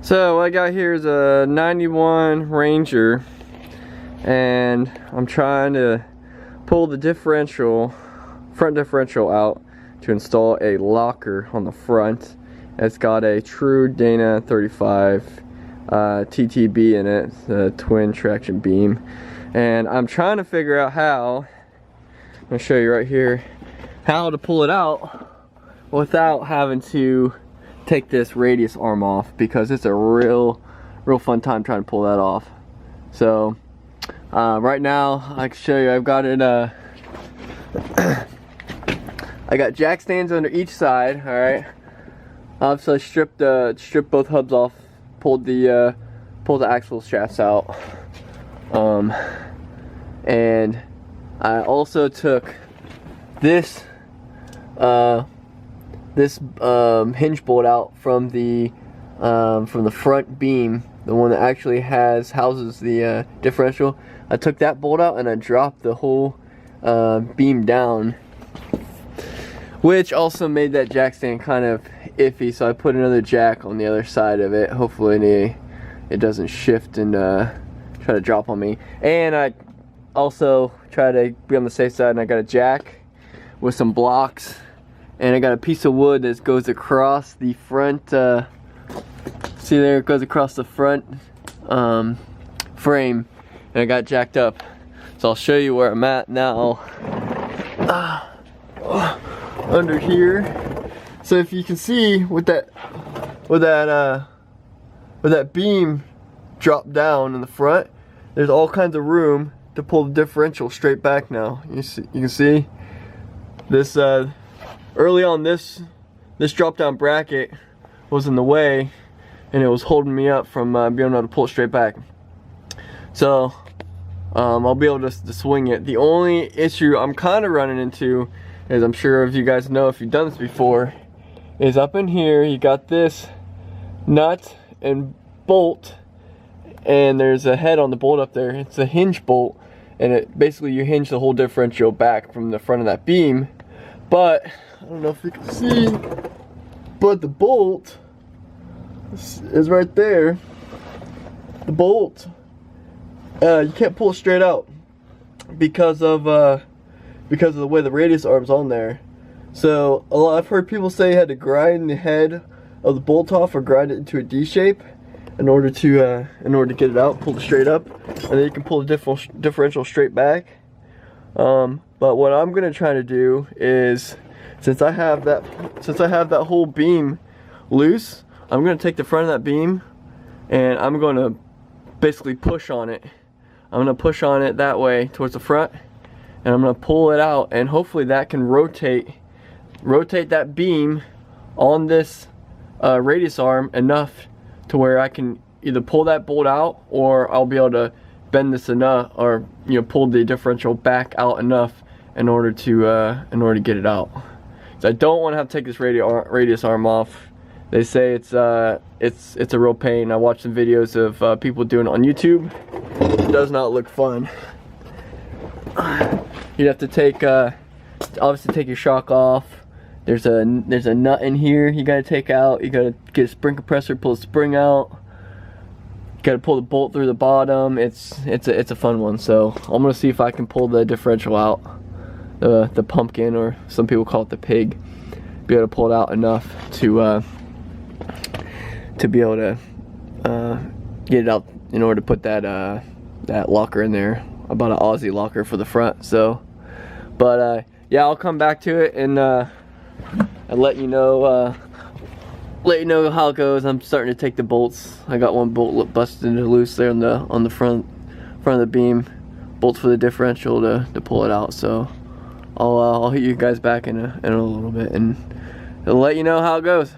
So what I got here is a 91 Ranger, and I'm trying to pull the front differential out to install a locker on the front. It's got a true Dana 35 TTB in it, the twin traction beam, and I'm trying to figure out how, I'm going to show you right here, how to pull it out without having to take this radius arm off, because it's a real fun time trying to pull that off. So right now I can show you, I've got it I got jack stands under each side. All right, obviously I stripped both hubs off, pulled the axle shafts out, and I also took this hinge bolt out from the front beam, the one that actually houses the differential. I took that bolt out and I dropped the whole beam down, which also made that jack stand kind of iffy, so I put another jack on the other side of it. Hopefully it doesn't shift and try to drop on me. And I also try to be on the safe side, and I got a jack with some blocks, and I got a piece of wood that goes across the front, see there, it goes across the front frame, and I got jacked up. So I'll show you where I'm at now. Under here. So if you can see with that beam dropped down in the front, there's all kinds of room to pull the differential straight back now. You can see this early on, this drop down bracket was in the way, and it was holding me up from being able to pull it straight back. So I'll be able to swing it. The only issue I'm kind of running into, as I'm sure if you guys know if you've done this before, is up in here you got this nut and bolt, and there's a head on the bolt up there. It's a hinge bolt, and it basically, you hinge the whole differential back from the front of that beam. But I don't know if you can see, but the bolt is right there. The bolt, you can't pull it straight out because of the way the radius arm's on there. So I've heard people say you had to grind the head of the bolt off, or grind it into a D shape in order to get it out, pull it straight up, and then you can pull the differential straight back. But what I'm gonna try to do is, since I have that whole beam loose, I'm gonna take the front of that beam and I'm gonna basically push on it. I'm gonna push on it that way towards the front, and I'm gonna pull it out, and hopefully that can rotate that beam on this radius arm enough to where I can either pull that bolt out, or I'll be able to bend this enough, or pull the differential back out enough in order to get it out. So I don't want to have to take this radius arm off. They say it's a real pain. I watched some videos of people doing it on YouTube. It does not look fun. You'd have to take obviously take your shock off. There's a nut in here you gotta take out. You gotta get a spring compressor, pull the spring out. You gotta pull the bolt through the bottom. It's a fun one. So I'm gonna see if I can pull the differential out, the pumpkin, or some people call it the pig. Be able to pull it out enough to be able to get it out in order to put that locker in there. About an Aussie locker for the front. So, but yeah, I'll come back to it and let you know how it goes. I'm starting to take the bolts. I got one bolt busted loose there on the front of the beam. Bolts for the differential to pull it out. So I'll hit you guys back in a little bit and let you know how it goes.